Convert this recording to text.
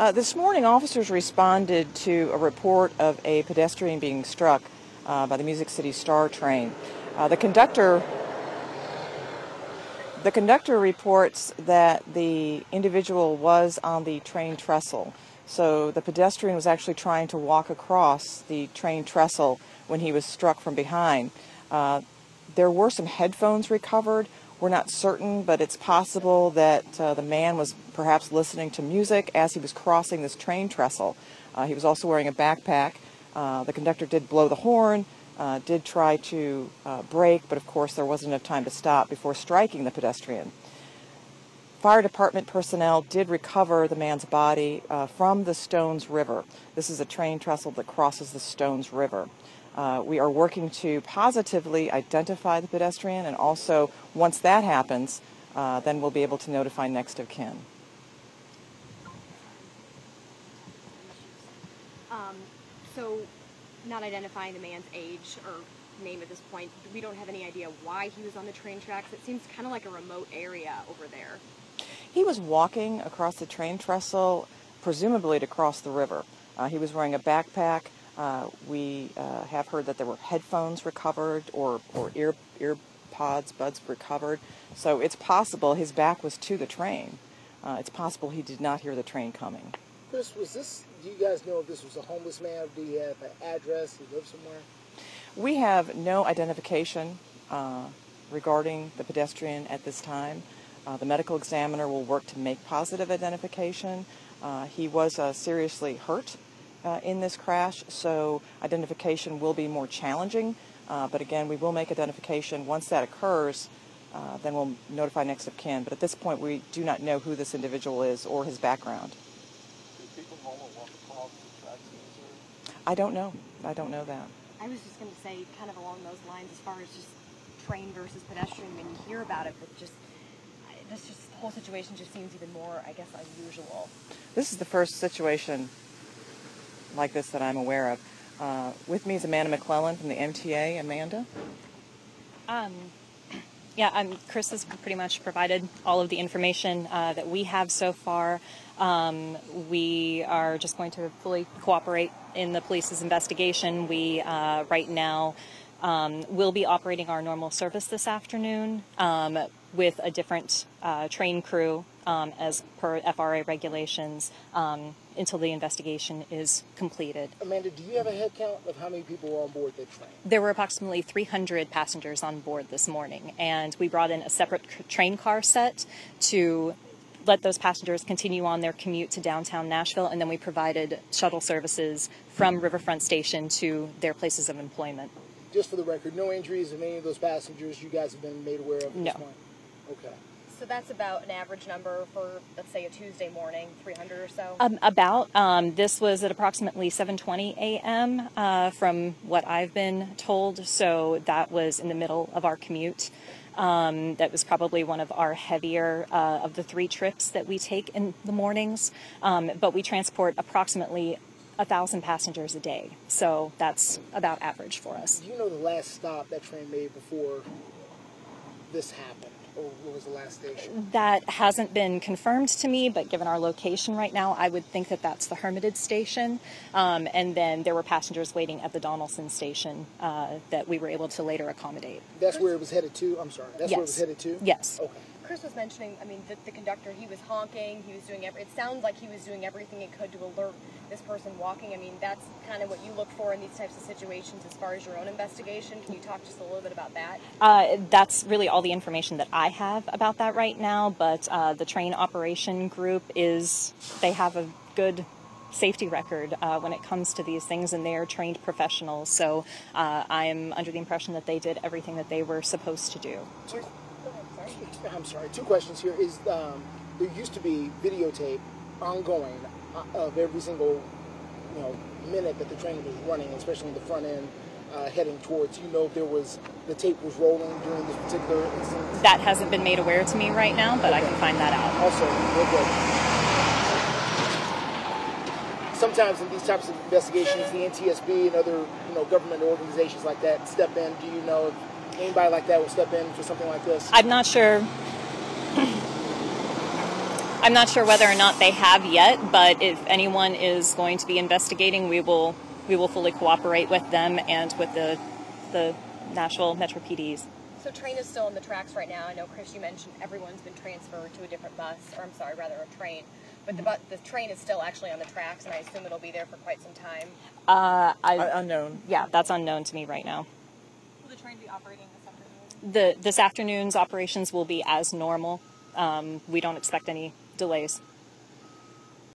This morning, officers responded to a report of a pedestrian being struck by the Music City Star train. The conductor reports that the individual was on the train trestle. So the pedestrian was actually trying to walk across the train trestle when he was struck from behind. There were some headphones recovered. We're not certain, but it's possible that the man was perhaps listening to music as he was crossing this train trestle. He was also wearing a backpack. The conductor did blow the horn, did try to brake, but of course there wasn't enough time to stop before striking the pedestrian. Fire department personnel did recover the man's body from the Stones River. This is a train trestle that crosses the Stones River. We are working to positively identify the pedestrian, and also once that happens, then we'll be able to notify next of kin. So, not identifying the man's age or name at this point, we don't have any idea why he was on the train tracks. It seems kind of like a remote area over there. He was walking across the train trestle, presumably to cross the river. He was wearing a backpack. We have heard that there were headphones recovered or ear buds recovered. So it's possible his back was to the train. It's possible he did not hear the train coming. Chris, do you guys know if this was a homeless man? Do you have an address? He lived somewhere? We have no identification regarding the pedestrian at this time. The medical examiner will work to make positive identification. He was seriously hurt in this crash, so identification will be more challenging. But again, we will make identification. Once that occurs, then we'll notify next of kin. But at this point, we do not know who this individual is or his background. Do people normally walk across the tracks in Missouri? I don't know. I don't know that. I was just going to say, kind of along those lines, as far as just train versus pedestrian, when you hear about it, but the whole situation just seems even more, I guess, unusual. This is the first situation like this that I'm aware of. With me is Amanda McClellan from the MTA. Amanda? Chris has pretty much provided all of the information that we have so far. We are just going to fully cooperate in the police's investigation. We, right now, will be operating our normal service this afternoon with a different train crew as per FRA regulations until the investigation is completed. Amanda, do you have a head count of how many people were on board the train? There were approximately 300 passengers on board this morning, and we brought in a separate train car set to let those passengers continue on their commute to downtown Nashville, and then we provided shuttle services from Riverfront Station to their places of employment. Just for the record, no injuries of any of those passengers you guys have been made aware of? No. Okay. So that's about an average number for, let's say, a Tuesday morning, 300 or so? This was at approximately 7:20 a.m. From what I've been told, so that was in the middle of our commute. That was probably one of our heavier of the 3 trips that we take in the mornings, but we transport approximately 1,000 passengers a day, so that's about average for us. Do you know the last stop that train made before this happened? Or what was the last station? That hasn't been confirmed to me, but given our location right now, I would think that that's the Hermitage station. And then there were passengers waiting at the inDonelson station that we were able to later accommodate. That's where it was headed to? I'm sorry. That's where it was headed to? Yes. Okay. Chris was mentioning, the conductor, he was honking, he was doing it sounds like he was doing everything he could to alert this person walking. That's kind of what you look for in these types of situations as far as your own investigation. Can you talk just a little bit about that? That's really all the information that I have about that right now, but the train operation group they have a good safety record when it comes to these things, and they are trained professionals, so I'm under the impression that they did everything that they were supposed to do. I'm sorry, 2 questions here. There used to be videotape ongoing of every single minute that the train was running, especially in the front end heading towards. If the tape was rolling during this particular incident? That hasn't been made aware to me right now, but okay. I can find that out. Also, real quick. Sometimes in these types of investigations, the NTSB and other government organizations like that step in. Do you know if anybody like that will step in for something like this? I'm not sure. I'm not sure whether or not they have yet, but if anyone is going to be investigating, we will fully cooperate with them and with the Nashville Metro PDs. So train is still on the tracks right now. I know, Chris, you mentioned everyone's been transferred to a different bus, or I'm sorry, rather a train. But the train is still actually on the tracks, and I assume it'll be there for quite some time. Unknown. Yeah, that's unknown to me right now. Will the train be operating this afternoon? This afternoon's operations will be as normal. We don't expect any delays.